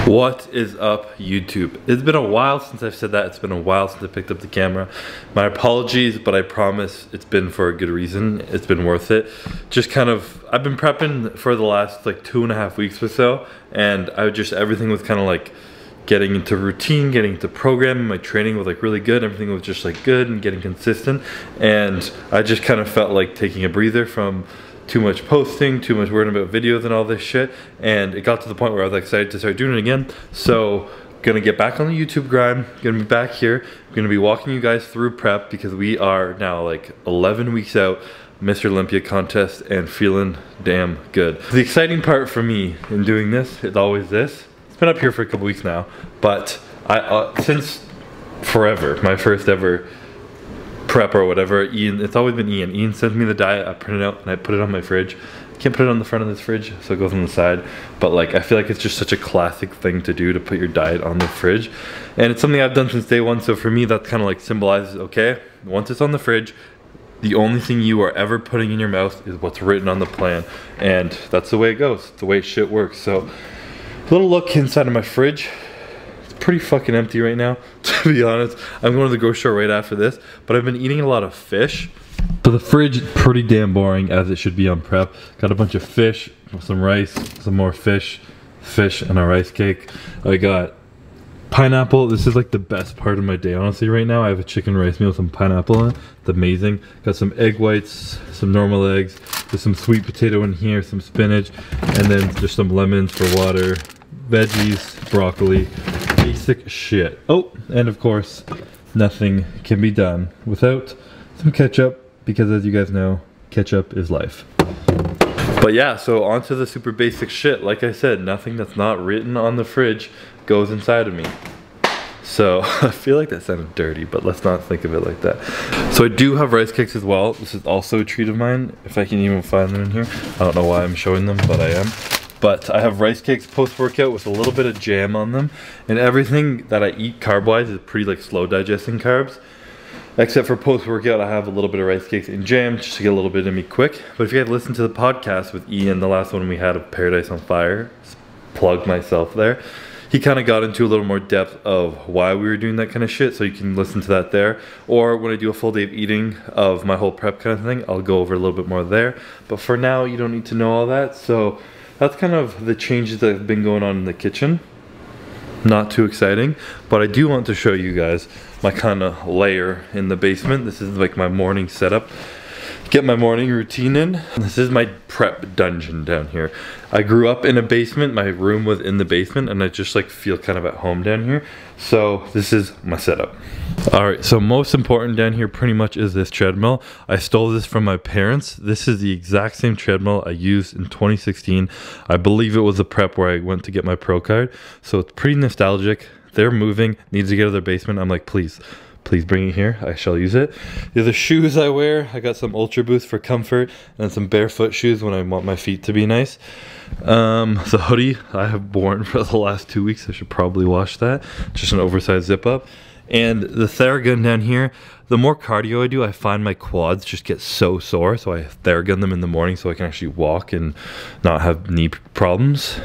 What is up, YouTube? It's been a while since I've said that. It's been a while since I picked up the camera. My apologies, but I promise it's been for a good reason. It's been worth it. Just kind of, I've been prepping for the last like 2.5 weeks or so, and everything was kind of like getting into routine, getting into programming. My training was like really good. Everything was just like good and getting consistent. And I just kind of felt like taking a breather from too much posting, too much worrying about videos and all this shit, and it got to the point where I was excited to start doing it again. So gonna get back on the YouTube grind, gonna be back here, gonna be walking you guys through prep because we are now like 11 weeks out, Mr. Olympia contest, and feeling damn good. The exciting part for me in doing this is always this. It's been up here for a couple weeks now, but since forever, my first ever prep or whatever, Ian, it's always been Ian. Ian sends me the diet, I print it out and I put it on my fridge. I can't put it on the front of this fridge, so it goes on the side. But like, I feel like it's just such a classic thing to do, to put your diet on the fridge. And it's something I've done since day one, so for me that kind of like symbolizes, okay, once it's on the fridge, the only thing you are ever putting in your mouth is what's written on the plan. And that's the way it goes, the way shit works. So, a little look inside of my fridge. Pretty fucking empty right now, to be honest. I'm going to the grocery store right after this, but I've been eating a lot of fish. So the fridge is pretty damn boring, as it should be on prep. Got a bunch of fish, some rice, some more fish, and a rice cake. I got pineapple. This is like the best part of my day, honestly, right now. I have a chicken rice meal with some pineapple in it. It's amazing. Got some egg whites, some normal eggs. There's some sweet potato in here, some spinach, and then just some lemons for water, veggies, broccoli. Basic shit. Oh, and of course, nothing can be done without some ketchup, because as you guys know, ketchup is life. But yeah, so onto the super basic shit. Like I said, nothing that's not written on the fridge goes inside of me. So I feel like that sounded dirty, but let's not think of it like that. So I do have rice cakes as well. This is also a treat of mine, if I can even find them in here. I don't know why I'm showing them, but I am. But I have rice cakes post-workout with a little bit of jam on them. And everything that I eat carb-wise is pretty like slow digesting carbs. Except for post-workout, I have a little bit of rice cakes and jam just to get a little bit in me quick. But if you guys listened to the podcast with Ian, the last one we had of Paradise on Fire, plug myself there. He kind of got into a little more depth of why we were doing that kind of shit, so you can listen to that there. Or when I do a full day of eating of my whole prep kind of thing, I'll go over a little bit more there. But for now, you don't need to know all that. So that's kind of the changes that have been going on in the kitchen. Not too exciting, but I do want to show you guys my kind of lair in the basement. This is like my morning setup. Get my morning routine in. This is my prep dungeon down here. I grew up in a basement. My room was in the basement, and I just like feel kind of at home down here. So this is my setup. All right, so most important down here pretty much is this treadmill. I stole this from my parents. This is the exact same treadmill I used in 2016. I believe it was a prep where I went to get my pro card. So it's pretty nostalgic. They're moving, needs to get out of their basement. I'm like, please bring it here. I shall use it. The other shoes I wear, I got some Ultra Boost for comfort and some barefoot shoes when I want my feet to be nice. The hoodie I have worn for the last 2 weeks. I should probably wash that. Just an oversized zip up. And the Theragun down here, the more cardio I do, I find my quads just get so sore. So I Theragun them in the morning so I can actually walk and not have knee problems.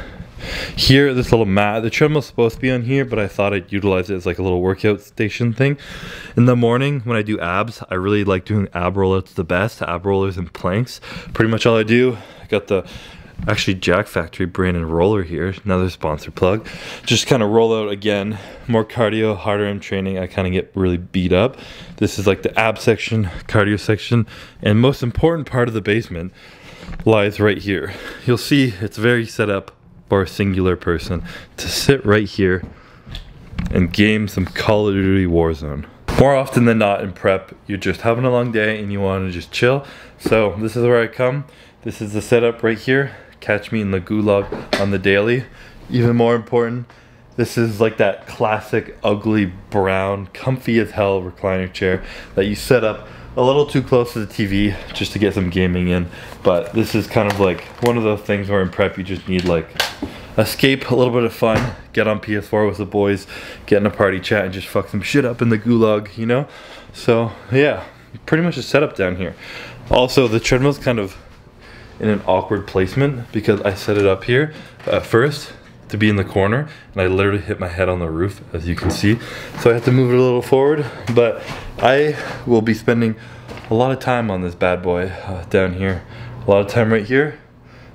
Here, this little mat, the treadmill's supposed to be on here, but I thought I'd utilize it as like a little workout station thing. In the morning, when I do abs, I really like doing ab rollouts the best, ab rollers and planks. Pretty much all I do. I got the, actually Jack Factory brand and roller here, another sponsor plug. Just kind of roll out again, more cardio, harder I'm training, I kind of get really beat up. This is like the ab section, cardio section, and most important part of the basement lies right here. You'll see it's very set up for a singular person to sit right here and game some Call of Duty Warzone. More often than not in prep, you're just having a long day and you want to just chill. So this is where I come. This is the setup right here. Catch me in the gulag on the daily. Even more important, this is like that classic ugly brown, comfy as hell recliner chair that you set up a little too close to the TV just to get some gaming in. But this is kind of like one of those things where in prep you just need like escape, a little bit of fun, get on PS4 with the boys, get in a party chat and just fuck some shit up in the gulag, you know? So yeah, pretty much a setup down here. Also, the treadmill's kind of in an awkward placement because I set it up here at first to be in the corner, and I literally hit my head on the roof, as you can see. So I have to move it a little forward, but I will be spending a lot of time on this bad boy down here. A lot of time right here,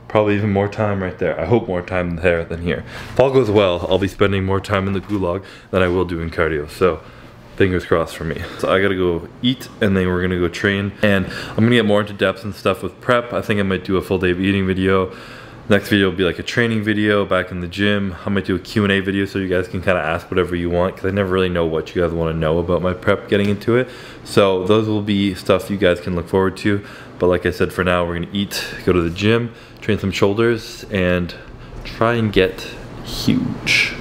probably even more time right there. I hope more time there than here. If all goes well, I'll be spending more time in the gulag than I will doing cardio. So fingers crossed for me. So I gotta go eat, and then we're gonna go train, and I'm gonna get more into depth and stuff with prep. I think I might do a full day of eating video. Next video will be like a training video back in the gym. I might do a Q&A video so you guys can kind of ask whatever you want, because I never really know what you guys want to know about my prep getting into it. So those will be stuff you guys can look forward to. But like I said, for now, we're gonna eat, go to the gym, train some shoulders, and try and get huge.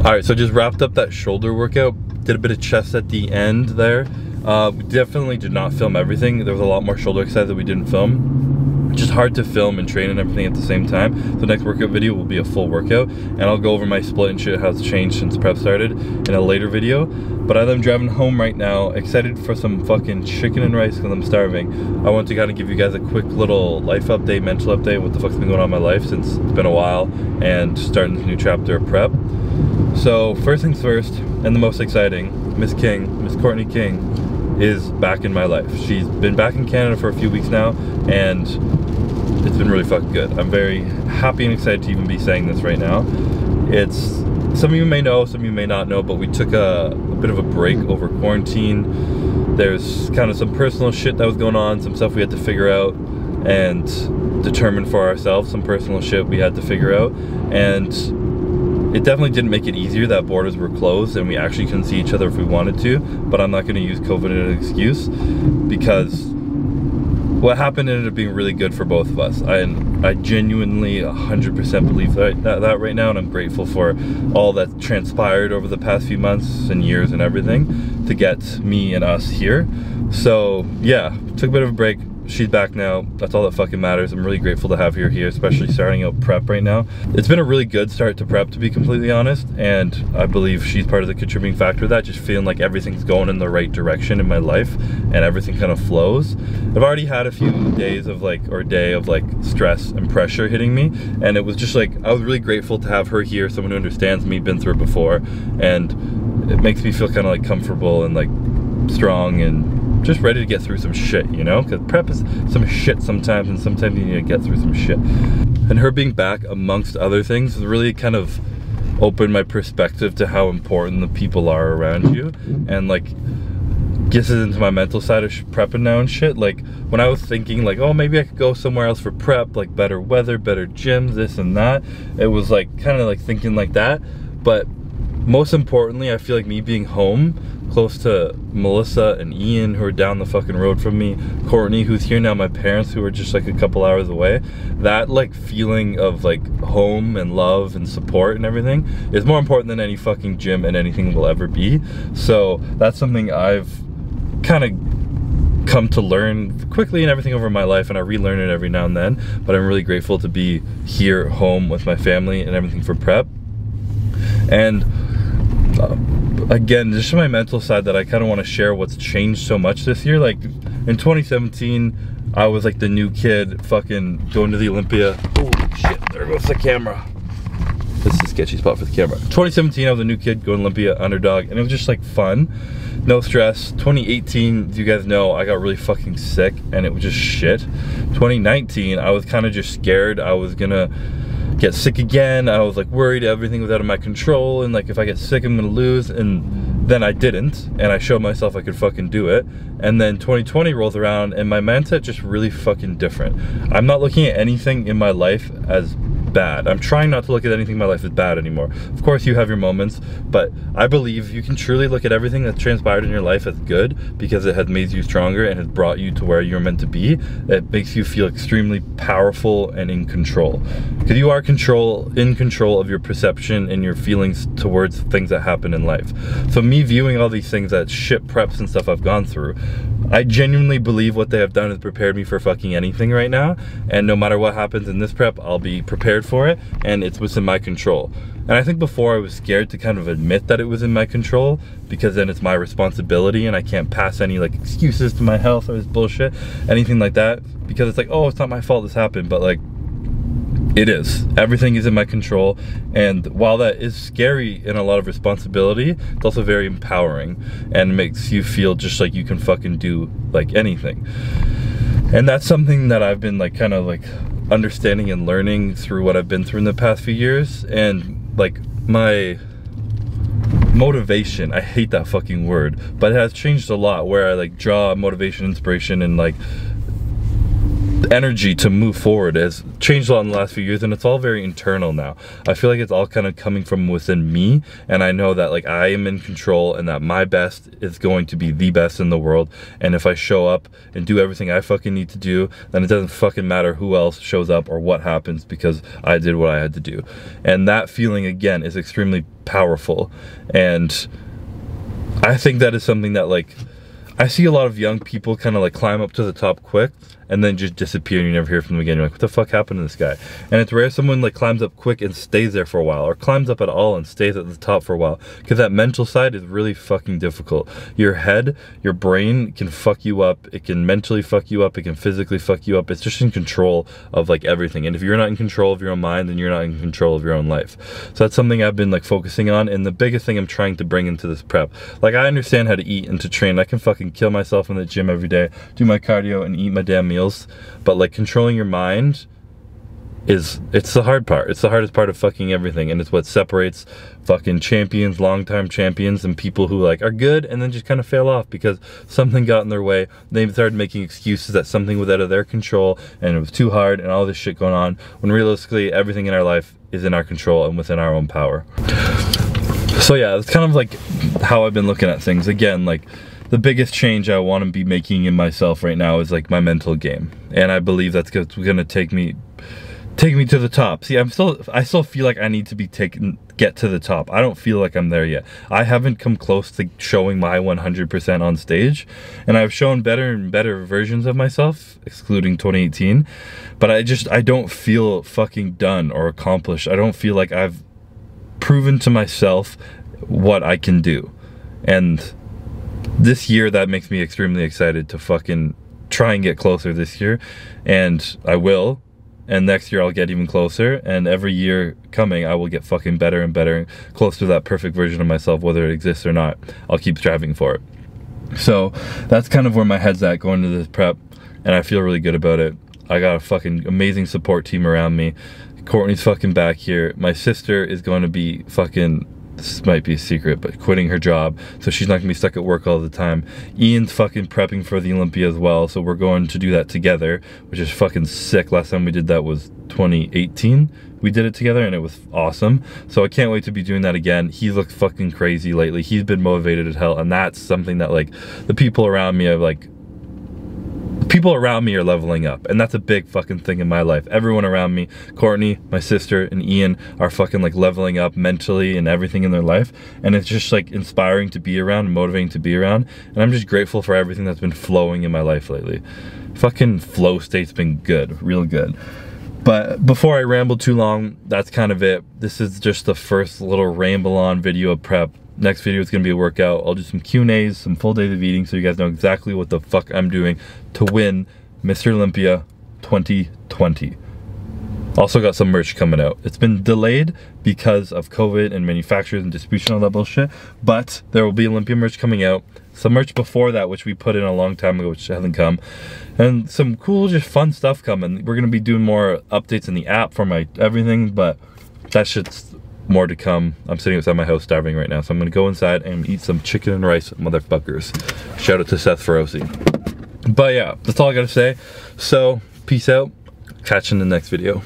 All right, so just wrapped up that shoulder workout, did a bit of chest at the end there. We definitely did not film everything. There was a lot more shoulder exercise that we didn't film. Just hard to film and train and everything at the same time. The next workout video will be a full workout, and I'll go over my split and shit, how it's changed since prep started in a later video. But as I'm driving home right now, excited for some fucking chicken and rice because I'm starving. I want to kind of give you guys a quick little life update, mental update, what the fuck's been going on in my life since it's been a while, and starting this new chapter of prep. So first things first, and the most exciting, Miss Courtney King, is back in my life. She's been back in Canada for a few weeks now, and it's been really fucking good. I'm very happy and excited to even be saying this right now. It's, some of you may know, some of you may not know, but we took a bit of a break over quarantine. There's kind of some personal shit that was going on, some stuff we had to figure out and determine for ourselves, some personal shit we had to figure out, and it definitely didn't make it easier that borders were closed and we actually couldn't see each other if we wanted to, but I'm not going to use COVID as an excuse, because what happened ended up being really good for both of us. I genuinely 100% believe that right now, and I'm grateful for all that transpired over the past few months and years and everything to get me and us here. So yeah, took a bit of a break. she's back now. That's all that fucking matters. I'm really grateful to have her here, especially starting out prep right now. It's been a really good start to prep, to be completely honest, and I believe she's part of the contributing factor of that, just feeling like everything's going in the right direction in my life and everything kind of flows. I've already had a few days of like, or day of like stress and pressure hitting me, and it was just like, I was really grateful to have her here, someone who understands me, been through it before, and it makes me feel kind of like comfortable and like strong and just ready to get through some shit, you know? Because prep is some shit sometimes, and sometimes you need to get through some shit. And her being back, amongst other things, really kind of opened my perspective to how important the people are around you, and like gets it into my mental side of prepping now and shit. Like when I was thinking like, oh, maybe I could go somewhere else for prep, like better weather, better gyms, this and that, it was like kind of like thinking like that. But most importantly, I feel like me being home close to Melissa and Ian, who are down the fucking road from me, Courtney, who's here now, my parents, who are just like a couple hours away, that like feeling of like home and love and support and everything is more important than any fucking gym and anything will ever be. So that's something I've kind of come to learn quickly and everything over my life, and I relearn it every now and then. But I'm really grateful to be here home with my family and everything for prep. And again, just my mental side, that I kind of want to share what's changed so much this year. Like in 2017, I was like the new kid fucking going to the Olympia. Holy shit, there goes the camera. This is a sketchy spot for the camera. 2017, I was a new kid going to Olympia, underdog, and it was just like fun, no stress. 2018, you guys know, I got really fucking sick and it was just shit. 2019, I was kind of just scared I was gonna get sick again. I was like worried everything was out of my control, and like if I get sick I'm gonna lose, and then I didn't, and I showed myself I could fucking do it. And then 2020 rolls around and my mindset just really fucking different. I'm not looking at anything in my life as bad. I'm trying not to look at anything in my life as bad anymore. Of course you have your moments, but I believe you can truly look at everything that's transpired in your life as good, because it has made you stronger and has brought you to where you're meant to be. It makes you feel extremely powerful and in control, because you are in control of your perception and your feelings towards things that happen in life. So me viewing all these things, that shit preps and stuff I've gone through, I genuinely believe what they have done is prepared me for fucking anything right now, and no matter what happens in this prep, I'll be prepared for it, and it's within my control. And I think before I was scared to kind of admit that it was in my control, because then it's my responsibility and I can't pass any like excuses to my health or this bullshit, anything like that, because it's like, oh, it's not my fault this happened. But like, it is. Everything is in my control, and while that is scary and a lot of responsibility, it's also very empowering and makes you feel just like you can fucking do like anything. And that's something that I've been like kind of like understanding and learning through what I've been through in the past few years. And like my motivation, I hate that fucking word, but it has changed a lot, where I like draw motivation, inspiration, and like energy to move forward has changed a lot in the last few years, and it's all very internal now. I feel like it's all kind of coming from within me, and I know that like I am in control, and that my best is going to be the best in the world. And if I show up and do everything I fucking need to do, then it doesn't fucking matter who else shows up or what happens, because I did what I had to do. And that feeling again is extremely powerful, and I think that is something that like I see a lot of young people kind of like climb up to the top quick and then just disappear, and you never hear from them again. You're like, what the fuck happened to this guy? And it's rare someone like climbs up quick and stays there for a while, or climbs up at all and stays at the top for a while, because that mental side is really fucking difficult. Your head, your brain can fuck you up. It can mentally fuck you up. It can physically fuck you up. It's just in control of like everything. And if you're not in control of your own mind, then you're not in control of your own life. So that's something I've been like focusing on, and the biggest thing I'm trying to bring into this prep. Like, I understand how to eat and to train. I can fucking kill myself in the gym every day, do my cardio and eat my damn meals. But like controlling your mind it's the hard part. It's the hardest part of fucking everything, and it's what separates fucking champions, long-time champions, and people who like are good and then just kind of fail off because something got in their way. They started making excuses that something was out of their control and it was too hard and all this shit going on, when realistically everything in our life is in our control and within our own power. So yeah, it's kind of like how I've been looking at things. Again, like the biggest change I want to be making in myself right now is like my mental game, and I believe that's gonna take me take me to the top. See, I still feel like I need to be get to the top. I don't feel like I'm there yet. I haven't come close to showing my 100% on stage, and I've shown better and better versions of myself, excluding 2018, but I don't feel fucking done or accomplished. I don't feel like I've proven to myself what I can do. And this year, that makes me extremely excited to fucking try and get closer this year, and I will. And next year I'll get even closer, and every year coming I will get fucking better and better, close to that perfect version of myself, whether it exists or not. I'll keep striving for it. So that's kind of where my head's at going to this prep, and I feel really good about it. I got a fucking amazing support team around me. Courtney's fucking back here. My sister is going to be fucking, this might be a secret, but quitting her job, so she's not gonna be stuck at work all the time. Ian's fucking prepping for the Olympia as well, so we're going to do that together, which is fucking sick. Last time we did that was 2018. We did it together and it was awesome. So I can't wait to be doing that again. He's looked fucking crazy lately. He's been motivated as hell, and that's something that, like, the people around me are like, people around me are leveling up, and that's a big fucking thing in my life. Everyone around me, Courtney, my sister, and Ian are fucking like leveling up mentally and everything in their life, and it's just like inspiring to be around, motivating to be around, and I'm just grateful for everything that's been flowing in my life lately. Fucking flow state's been good, real good. But before I ramble too long, that's kind of it. This is just the first little ramble on video of prep. Next video is going to be a workout. I'll do some Q&As, some full days of eating, so you guys know exactly what the fuck I'm doing to win Mr. Olympia 2020. Also got some merch coming out. It's been delayed because of COVID and manufacturers and distribution, all that bullshit, but there will be Olympia merch coming out. Some merch before that, which we put in a long time ago, which hasn't come. And some cool, just fun stuff coming. We're going to be doing more updates in the app for my everything, but that shit's more to come. I'm sitting outside my house starving right now, so I'm gonna go inside and eat some chicken and rice, motherfuckers. Shout out to Seth Feroci. But yeah, that's all I gotta say. So, peace out. Catch you in the next video.